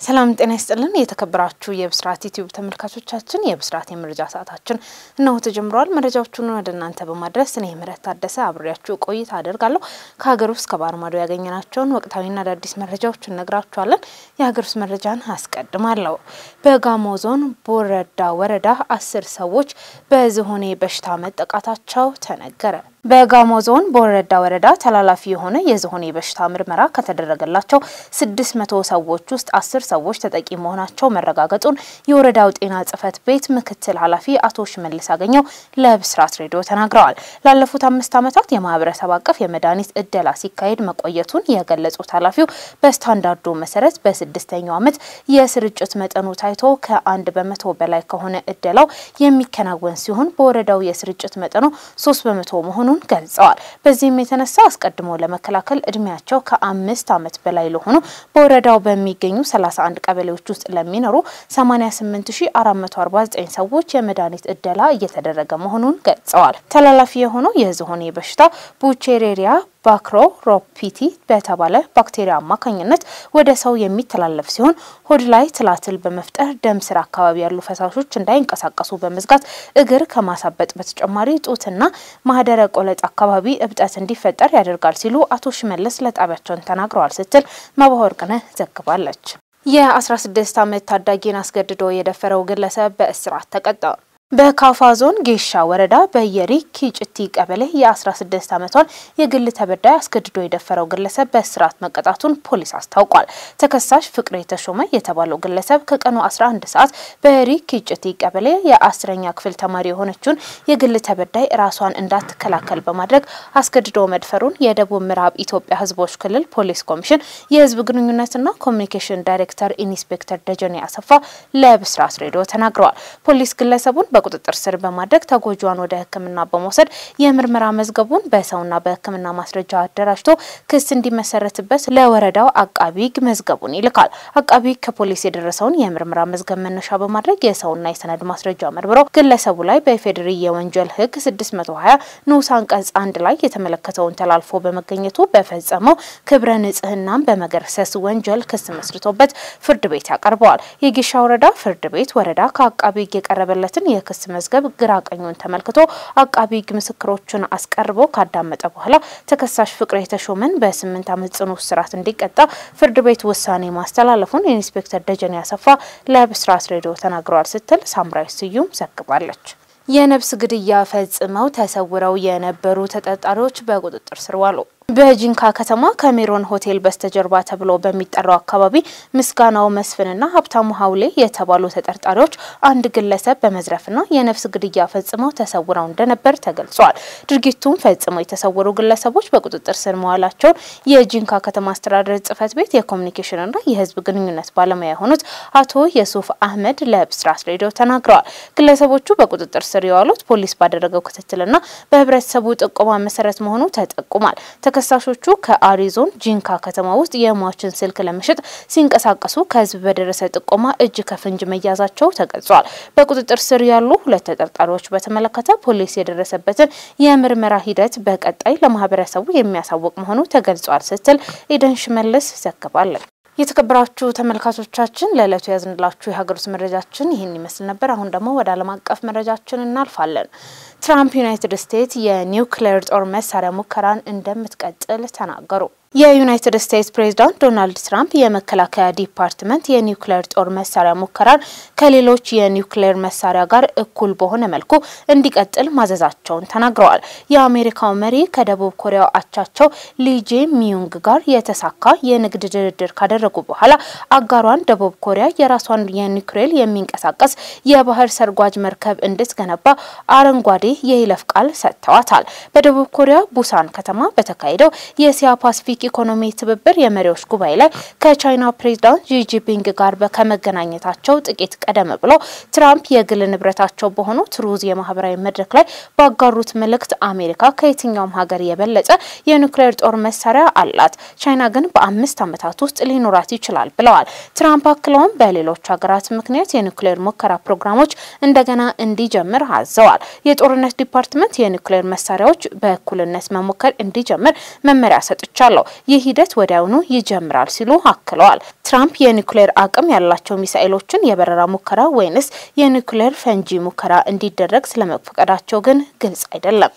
ሰላም ጤና ይስጥልን የተከበራችሁ የብስራት ዩቲዩብ ተመልካቾቻችን የብስራት የመረጃ ሰዓታችን ነው ተጀምሯል። መረጃዎቹን ወደ እናንተ በማድረስ እኔ ምረት ታደሰ አብሬያችሁ ቆይታ አደርጋለሁ። ከሀገር ውስጥ ከባህር ማዶ ያገኘናቸውን ወቅታዊና አዳዲስ መረጃዎችን እነግራችኋለን። የሀገር ውስጥ መረጃን አስቀድማለሁ። በጋሞ ዞን ቦረዳ ወረዳ 10 ሰዎች በዝሆኔ በሽታ መጠቃታቸው ተነገረ። በጋሞ ዞን ቦረዳ ወረዳ ተላላፊ የሆነ የዝሆኔ በሽታ ምርመራ ከተደረገላቸው 600 ሰዎች ውስጥ 10 ሰዎች ተጠቂ መሆናቸው መረጋገጡን የወረዳው ጤና ጽሕፈት ቤት ምክትል ኃላፊ አቶ ሽመልስ አገኘው ለብስራት ሬዲዮ ተናግረዋል። ላለፉት 5 ዓመታት የማህበረሰብ አቀፍ የመድኃኒት እደላ ሲካሄድ መቆየቱን የገለጹት ኃላፊው በስታንዳርዱ መሰረት በ6ኛው ዓመት የስርጭት መጠኑ ታይቶ ከ1% በላይ ከሆነ እደላው የሚከናወን ሲሆን በወረዳው የስርጭት መጠኑ 3% መሆኑን ገልጸዋል። በዚህም የተነሳ አስቀድሞ ለመከላከል እድሜያቸው ከ5 ዓመት በላይ ለሆኑ በወረዳው በሚገኙ 31 ቀበሌዎች ውስጥ ለሚኖሩ 88449 ሰዎች የመድኃኒት እደላ እየተደረገ መሆኑን ገልጸዋል። ተላላፊ የሆነው የዝሆኔ በሽታ ቡቼሬሪያ ባክሮሮፒቲ በተባለ ባክቴሪያ አማካኝነት ወደ ሰው የሚተላለፍ ሲሆን ሆድ ላይ ትላትል በመፍጠር ደም ስር አካባቢ ያሉ ፈሳሾች እንዳይንቀሳቀሱ በመዝጋት እግር ከማሳበጥ በተጨማሪ ጡትና ማህደረ ቆለጥ አካባቢ እብጠት እንዲፈጠር ያደርጋል ሲሉ አቶ ሽመልስ ለጣቢያቸው ተናግረዋል ስትል መባወርቅነህ ዘግባለች። የ16 ዓመት ታዳጊን አስገድዶ የደፈረው ግለሰብ በእስራት ተቀጣ። በካፋ ዞን ጌሻ ወረዳ በየሪ ኪጭቲ ቀበሌ የ16 ዓመቷን የግል ተበዳይ አስገድዶ የደፈረው ግለሰብ በእስራት መቀጣቱን ፖሊስ አስታውቋል። ተከሳሽ ፍቅሬ ተሾመ የተባለው ግለሰብ ከቀኑ 11 ሰዓት በየሪ ኪጭቲ ቀበሌ የ10ኛ ክፍል ተማሪ የሆነችውን የግል ተበዳይ ራሷን እንዳትከላከል በማድረግ አስገድዶ መድፈሩን የደቡብ ምዕራብ ኢትዮጵያ ሕዝቦች ክልል ፖሊስ ኮሚሽን የህዝብ ግንኙነትና ኮሙኒኬሽን ዳይሬክተር ኢንስፔክተር ደጀኔ አሰፋ ለብስራት ሬዲዮ ተናግረዋል። ፖሊስ ግለሰቡን በቁጥጥር ስር በማድረግ ተጎጂዋን ወደ ህክምና በመውሰድ የምርመራ መዝገቡን በሰውና በህክምና ማስረጃ አደራጅቶ ክስ እንዲመሰረትበት ለወረዳው አቃቢ ህግ መዝገቡን ይልካል። አቃቢ ህግ ከፖሊስ የደረሰውን የምርመራ መዝገብ መነሻ በማድረግ የሰውና የሰነድ ማስረጃ መርምሮ ግለሰቡ ላይ በፌዴራል የወንጀል ህግ 620 ንዑስ አንቀጽ 1 ላይ የተመለከተውን ተላልፎ በመገኘቱ በፈጸመው ክብረ ንጽህናን በመገርሰስ ወንጀል ክስ መስርቶበት ፍርድ ቤት ያቀርበዋል። የጌሻ ወረዳ ፍርድ ቤት ወረዳ ከአቃቢ ህግ የቀረበለትን ክስ መዝገብ ግራ ቀኙን ተመልክቶ አቃቢ ህግ ምስክሮችን አስቀርቦ ካዳመጠ በኋላ ተከሳሽ ፍቅሬ ተሾመን በ8 ዓመት ጽኑ እስራት እንዲቀጣ ፍርድ ቤት ውሳኔ ማስተላለፉን ኢንስፔክተር ደጀኔ አሰፋ ለብስራት ሬዲዮ ተናግረዋል ስትል ሳምራይ ስዩም ዘግባለች። የነብስ ግድያ ፈጽመው ተሰውረው የነበሩ ተጠርጣሪዎች በቁጥጥር ስር ዋሉ። በጂንካ ከተማ ከሜሮን ሆቴል በስተጀርባ ተብሎ በሚጠራው አካባቢ ምስጋናው መስፍንና ሀብታሙ ሀውሌ የተባሉ ተጠርጣሪዎች አንድ ግለሰብ በመዝረፍና የነፍስ ግድያ ፈጽመው ተሰውረው እንደነበር ተገልጿል። ድርጊቱን ፈጽመው የተሰወሩ ግለሰቦች በቁጥጥር ስር መዋላቸውን የጂንካ ከተማ አስተዳደር ጽሕፈት ቤት የኮሙኒኬሽንና የህዝብ ግንኙነት ባለሙያ የሆኑት አቶ የሱፍ አህመድ ለብስራት ሬዲዮ ተናግረዋል። ግለሰቦቹ በቁጥጥር ስር የዋሉት ፖሊስ ባደረገው ክትትልና በህብረተሰቡ ጥቆማ መሰረት መሆኑ ተጠቁሟል። ተከሳሾቹ ከአሪዞን ጂንካ ከተማ ውስጥ የሟችን ስልክ ለመሸጥ ሲንቀሳቀሱ ከህዝብ በደረሰ ጥቆማ እጅ ከፍንጅ መያዛቸው ተገልጿል። በቁጥጥር ስር ያሉ ሁለት ተጠርጣሪዎች በተመለከተ ፖሊስ የደረሰበትን የምርመራ ሂደት በቀጣይ ለማህበረሰቡ የሚያሳውቅ መሆኑ ተገልጿል ስትል ኢደን ሽመልስ ዘግባለች። የተከበራችሁ ተመልካቾቻችን ለዕለቱ ያዝንላችሁ የሀገር ውስጥ መረጃችን ይህን ይመስል ነበር። አሁን ደግሞ ወደ ዓለም አቀፍ መረጃችን እናልፋለን። ትራምፕ ዩናይትድ ስቴትስ የኒውክሌር ጦር መሳሪያ ሙከራን እንደምትቀጥል ተናገሩ። የዩናይትድ ስቴትስ ፕሬዝዳንት ዶናልድ ትራምፕ የመከላከያ ዲፓርትመንት የኒውክሌር ጦር መሳሪያ ሙከራን ከሌሎች የኒውክሌር መሳሪያ ጋር እኩል በሆነ መልኩ እንዲቀጥል ማዘዛቸውን ተናግረዋል። የአሜሪካው መሪ ከደቡብ ኮሪያው አቻቸው ሊ ጄ-ሚዩንግ ጋር የተሳካ የንግድ ድርድር ካደረጉ በኋላ አጋሯን ደቡብ ኮሪያ የራሷን የኒውክሌር የሚንቀሳቀስ የባህር ሰርጓጅ መርከብ እንድትገነባ አረንጓዴ የይለፍ ቃል ሰጥተዋታል። በደቡብ ኮሪያ ቡሳን ከተማ በተካሄደው የኤስያ ፓሲፊክ ኢኮኖሚ ትብብር የመሪዎች ጉባኤ ላይ ከቻይና ፕሬዝዳንት ዢ ጂንፒንግ ጋር በከመገናኘታቸው ጥቂት ቀደም ብሎ ትራምፕ የግል ንብረታቸው በሆነው ትሩዝ የማህበራዊ መድረክ ላይ ባጋሩት መልእክት አሜሪካ ከየትኛውም ሀገር የበለጠ የኒውክሌር ጦር መሳሪያ አላት፣ ቻይና ግን በ5 ዓመታት ውስጥ ሊኖራት ይችላል ብለዋል። ትራምፕ አክለውም በሌሎች ሀገራት ምክንያት የኒውክሌር ሙከራ ፕሮግራሞች እንደገና እንዲጀምር አዘዋል። የጦርነት ዲፓርትመንት የኒውክሌር መሳሪያዎች በእኩልነት መሞከር እንዲጀምር መመሪያ ሰጥቻለሁ። ይህ ሂደት ወዲያውኑ ይጀምራል ሲሉ አክለዋል። ትራምፕ የኒውክሌር አቅም ያላቸው ሚሳኤሎችን የበረራ ሙከራ ወይንስ የኒውክሌር ፈንጂ ሙከራ እንዲደረግ ስለመፈቀዳቸው ግን ግልጽ አይደለም።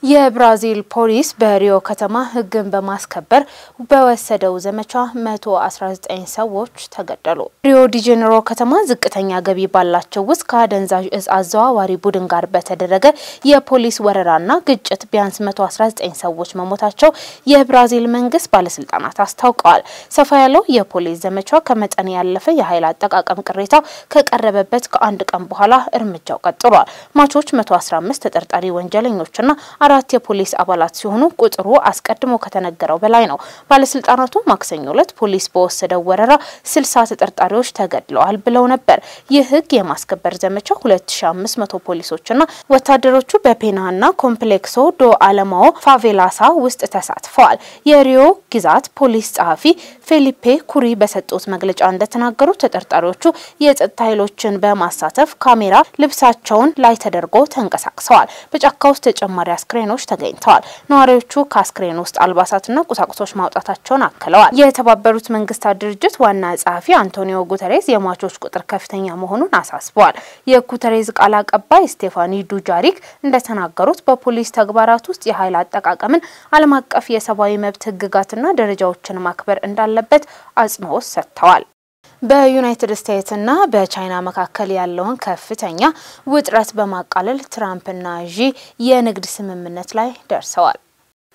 የብራዚል ፖሊስ በሪዮ ከተማ ህግን በማስከበር በወሰደው ዘመቻ 119 ሰዎች ተገደሉ። ሪዮ ዲ ጄኔሮ ከተማ ዝቅተኛ ገቢ ባላቸው ውስጥ ከአደንዛዥ እጽ አዘዋዋሪ ቡድን ጋር በተደረገ የፖሊስ ወረራና ግጭት ቢያንስ 119 ሰዎች መሞታቸው የብራዚል መንግስት ባለስልጣናት አስታውቀዋል። ሰፋ ያለው የፖሊስ ዘመቻ ከመጠን ያለፈ የኃይል አጠቃቀም ቅሬታ ከቀረበበት ከአንድ ቀን በኋላ እርምጃው ቀጥሏል። ማቾች 115 ተጠርጣሪ ወንጀለኞችና አራት የፖሊስ አባላት ሲሆኑ ቁጥሩ አስቀድሞ ከተነገረው በላይ ነው። ባለስልጣናቱ ማክሰኞ ዕለት ፖሊስ በወሰደው ወረራ 60 ተጠርጣሪዎች ተገድለዋል ብለው ነበር። ይህ ህግ የማስከበር ዘመቻ 2500 ፖሊሶችና ወታደሮቹ በፔናና ኮምፕሌክሶ ዶ አለማኦ ፋቬላሳ ውስጥ ተሳትፈዋል። የሪዮ ግዛት ፖሊስ ጸሐፊ ፌሊፔ ኩሪ በሰጡት መግለጫ እንደተናገሩት ተጠርጣሪዎቹ የጸጥታ ኃይሎችን በማሳተፍ ካሜራ ልብሳቸውን ላይ ተደርጎ ተንቀሳቅሰዋል። በጫካ ውስጥ ተጨማሪ አስክሬኖች ተገኝተዋል። ነዋሪዎቹ ከአስክሬን ውስጥ አልባሳትና ቁሳቁሶች ማውጣታቸውን አክለዋል። የተባበሩት መንግስታት ድርጅት ዋና ጸሐፊ አንቶኒዮ ጉተሬስ የሟቾች ቁጥር ከፍተኛ መሆኑን አሳስበዋል። የጉተሬስ ቃል አቀባይ ስቴፋኒ ዱጃሪክ እንደተናገሩት በፖሊስ ተግባራት ውስጥ የኃይል አጠቃቀምን ዓለም አቀፍ የሰብአዊ መብት ህግጋትና ደረጃዎችን ማክበር እንዳለበት አጽንኦት ሰጥተዋል። በዩናይትድ ስቴትስና በቻይና መካከል ያለውን ከፍተኛ ውጥረት በማቃለል ትራምፕና ዢ የንግድ ስምምነት ላይ ደርሰዋል።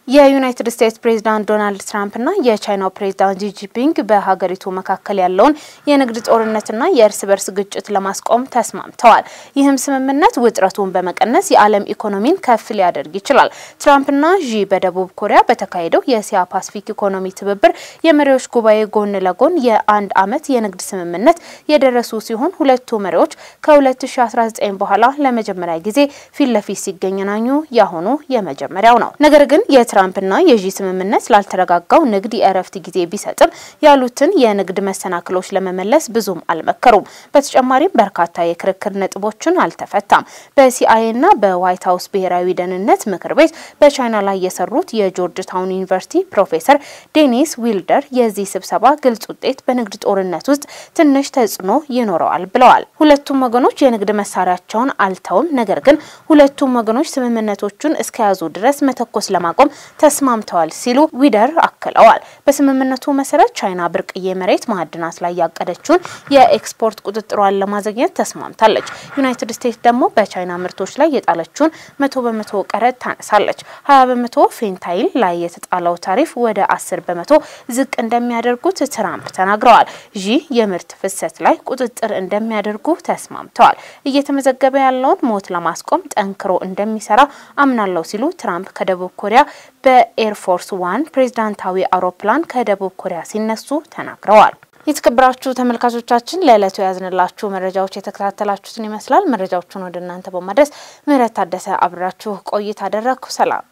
የዩናይትድ ስቴትስ ፕሬዝዳንት ዶናልድ ትራምፕና የቻይናው ፕሬዝዳንት ጂ ጂንፒንግ በሀገሪቱ መካከል ያለውን የንግድ ጦርነትና የእርስ በርስ ግጭት ለማስቆም ተስማምተዋል። ይህም ስምምነት ውጥረቱን በመቀነስ የዓለም ኢኮኖሚን ከፍ ሊያደርግ ይችላል። ትራምፕና ዢ በደቡብ ኮሪያ በተካሄደው የእስያ ፓሲፊክ ኢኮኖሚ ትብብር የመሪዎች ጉባኤ ጎን ለጎን የአንድ ዓመት የንግድ ስምምነት የደረሱ ሲሆን ሁለቱ መሪዎች ከ2019 በኋላ ለመጀመሪያ ጊዜ ፊት ለፊት ሲገናኙ ያሁኑ የመጀመሪያው ነው። ነገር ግን ትራምፕና የጂ ስምምነት ላልተረጋጋው ንግድ የእረፍት ጊዜ ቢሰጥም ያሉትን የንግድ መሰናክሎች ለመመለስ ብዙም አልመከሩም። በተጨማሪም በርካታ የክርክር ነጥቦችን አልተፈታም። በሲአይኤና በዋይት ሃውስ ብሔራዊ ደህንነት ምክር ቤት በቻይና ላይ የሰሩት የጆርጅ ታውን ዩኒቨርሲቲ ፕሮፌሰር ዴኒስ ዊልደር የዚህ ስብሰባ ግልጽ ውጤት በንግድ ጦርነት ውስጥ ትንሽ ተጽዕኖ ይኖረዋል ብለዋል። ሁለቱም ወገኖች የንግድ መሳሪያቸውን አልተውም፣ ነገር ግን ሁለቱም ወገኖች ስምምነቶቹን እስከያዙ ድረስ መተኮስ ለማቆም ተስማምተዋል ሲሉ ዊደር አክለዋል። በስምምነቱ መሰረት ቻይና ብርቅዬ መሬት ማዕድናት ላይ ያቀደችውን የኤክስፖርት ቁጥጥሯን ለማዘግየት ተስማምታለች። ዩናይትድ ስቴትስ ደግሞ በቻይና ምርቶች ላይ የጣለችውን 100% ቀረጥ ታነሳለች። 20% ፌንታይል ላይ የተጣለው ታሪፍ ወደ 10% ዝቅ እንደሚያደርጉት ትራምፕ ተናግረዋል። ዢ የምርት ፍሰት ላይ ቁጥጥር እንደሚያደርጉ ተስማምተዋል። እየተመዘገበ ያለውን ሞት ለማስቆም ጠንክሮ እንደሚሰራ አምናለሁ ሲሉ ትራምፕ ከደቡብ ኮሪያ በኤርፎርስ 1 ፕሬዝዳንታዊ አውሮፕላን ከደቡብ ኮሪያ ሲነሱ ተናግረዋል። የተከበራችሁ ተመልካቾቻችን ለዕለቱ ያዝንላችሁ መረጃዎች የተከታተላችሁትን ይመስላል። መረጃዎቹን ወደ እናንተ በማድረስ ምህረት ታደሰ አብራችሁ ቆይታ አደረኩ። ሰላም።